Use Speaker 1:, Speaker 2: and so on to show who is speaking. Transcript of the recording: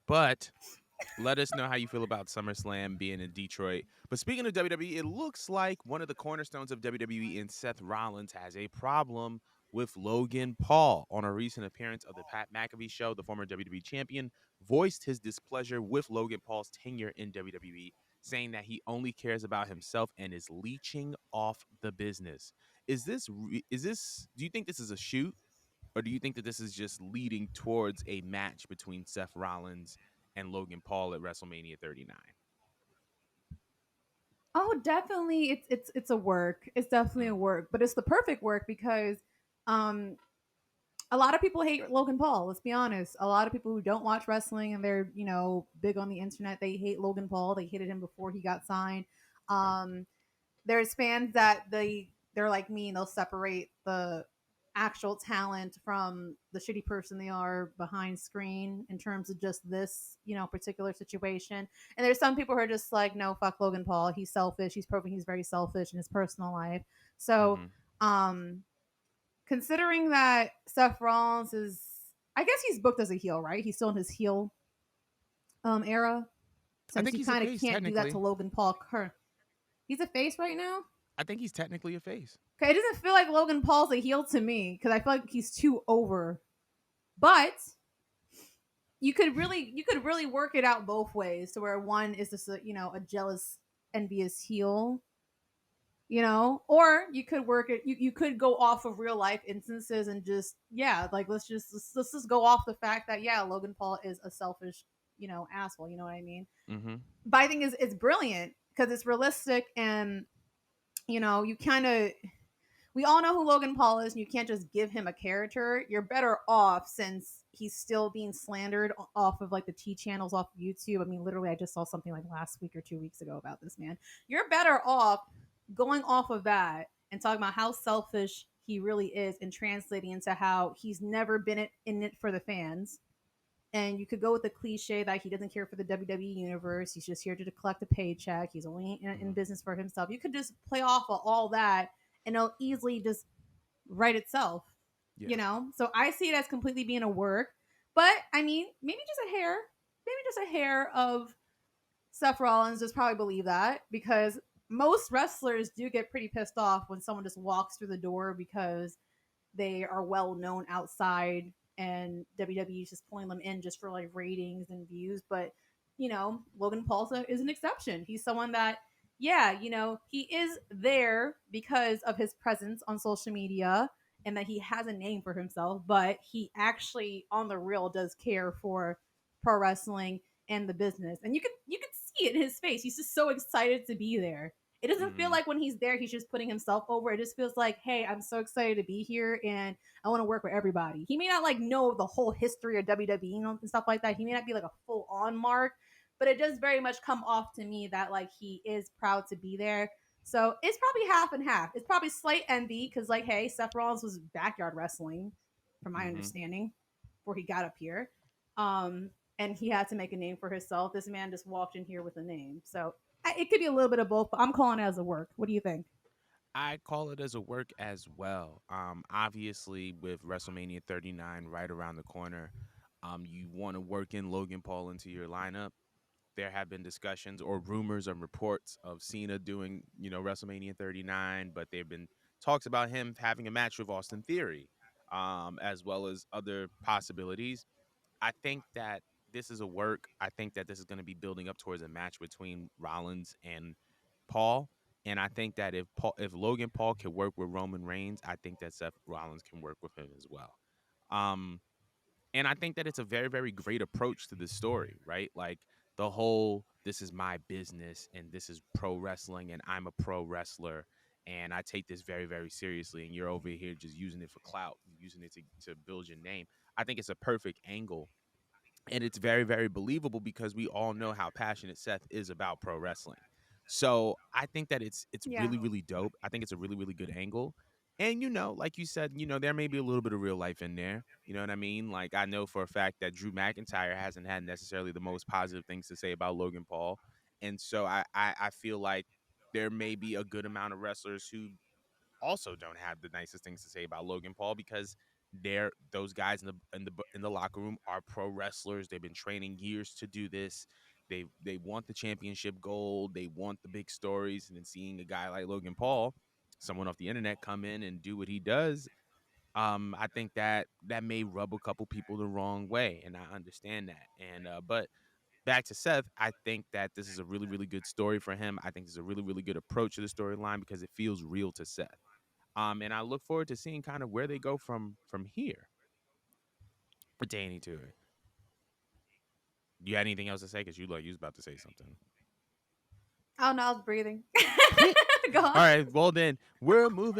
Speaker 1: But let us know how you feel about SummerSlam being in Detroit. But speaking of WWE, it looks like one of the cornerstones of WWE in Seth Rollins has a problem with Logan Paul. On a recent appearance of the Pat McAfee show, the former WWE champion voiced his displeasure with Logan Paul's tenure in WWE, saying that he only cares about himself and is leeching off the business. Do you think this is a shoot? Or do you think that this is just leading towards a match between Seth Rollins and Logan Paul at WrestleMania 39?
Speaker 2: Oh, definitely. It's a work. It's definitely a
Speaker 1: Mm,
Speaker 2: work, but it's the perfect work because um a lot of people hate Logan Paul. Let's be honest. A lot of people who don't watch wrestling and they're big on the internet, they hate Logan Paul. They hated him before he got signed.
Speaker 1: right.
Speaker 2: Um, there's fans that they're like me and they'll separate the actual talent from the shitty person they are behind screen in terms of just this particular situation. And there's some people who are just like, no, fuck Logan Paul, he's selfish, he's proving he's very selfish in his personal life. So
Speaker 1: Hmm.
Speaker 2: um considering that Seth Rollins is, I guess he's booked as a heel, right? He's still in his heel era,
Speaker 1: I
Speaker 2: since
Speaker 1: think
Speaker 2: he
Speaker 1: he's a
Speaker 2: kind of
Speaker 1: face,
Speaker 2: can't do that to
Speaker 1: technically.
Speaker 2: Logan Paul. He's a face right now.
Speaker 1: I think he's technically a face.
Speaker 2: Okay, it doesn't feel like Logan Paul's a heel to me because I feel like he's too over. But you could really work it out both ways to where one is just a jealous, envious heel, or you could work it. You could go off of real life instances and just like let's just go off the fact that Logan Paul is a selfish asshole. You know what I mean?
Speaker 1: Hmm.
Speaker 2: But I think it's brilliant because it's realistic and you kind of we all know who Logan Paul is, and you can't just give him a character. You're better off since he's still being slandered off of like the T channels off of YouTube. I mean, literally, I just saw something like last week or 2 weeks ago about this man. You're better off going off of that and talking about how selfish he really is and translating into how he's never been in it for the fans. And you could go with the cliche that he doesn't care for the WWE universe. He's just here to collect a paycheck. He's only in
Speaker 1: Hmm.
Speaker 2: business for himself. You could just play off of all that and it'll easily just write itself,
Speaker 1: Yeah.
Speaker 2: So I see it as completely being a work. But I mean, maybe just a hair of Seth Rollins just probably believe that because most wrestlers do get pretty pissed off when someone just walks through the door because they are well known outside and WWE is just pulling them in just for like ratings and views. But Logan Paul is an exception. He's someone that, he is there because of his presence on social media and that he has a name for himself, but he actually on the real does care for pro wrestling and the business. And you could see it in his face. He's just so excited to be there. It doesn't feel
Speaker 1: Hmm.
Speaker 2: like when he's there, he's just putting himself over. It just feels like, hey, I'm so excited to be here and I want to work with everybody. He may not like know the whole history of WWE and stuff like that. He may not be like a full on mark, but it does very much come off to me that like he is proud to be there. So it's probably half and half. It's probably slight envy because like, hey, Seth Rollins was backyard wrestling, from my
Speaker 1: Hmm.
Speaker 2: understanding, before he got up here. Um, and he had to make a name for himself. This man just walked in here with a name. So it could be a little bit of both, but I'm calling it as a work. What do you think?
Speaker 1: I call it as a work as well. Obviously, with WrestleMania 39 right around the corner, you want to work in Logan Paul into your lineup. There have been discussions or rumors and reports of Cena doing, WrestleMania 39, but there have been talks about him having a match with Austin Theory, as well as other possibilities. I think that this is a work. I think that this is going to be building up towards a match between Rollins and Paul. And I think that if Logan Paul can work with Roman Reigns, I think that Seth Rollins can work with him as well. Um, and I think that it's a very, very great approach to this story, right? Like the whole this is my business and this is pro wrestling and I'm a pro wrestler and I take this very, very seriously. And you're over here just using it for clout, using it to build your name. I think it's a perfect angle and it's very, very believable because we all know how passionate Seth is about pro wrestling. So I think that it's
Speaker 2: Yeah.
Speaker 1: really, really dope. I think it's a really, really good angle. And like you said, there may be a little bit of real life in there. You know what I mean? Like I know for a fact that Drew McIntyre hasn't had necessarily the most positive things to say about Logan Paul. And so I feel like there may be a good amount of wrestlers who also don't have the nicest things to say about Logan Paul because Those guys in the locker room are pro wrestlers. They've been training years to do this. They want the championship gold. They want the big stories. And then seeing a guy like Logan Paul, someone off the internet, come in and do what he does, I think that may rub a couple people the wrong way, and I understand that. And but back to Seth, I think that this is a really, really good story for him. I think this is a really, really good approach to the storyline because it feels real to Seth. And I look forward to seeing kind of where they go from here pertaining to it. You had anything else to say? Because you was about to say something.
Speaker 2: Oh no, I was breathing.
Speaker 1: All
Speaker 2: Go on.
Speaker 1: right. Well then, we're moving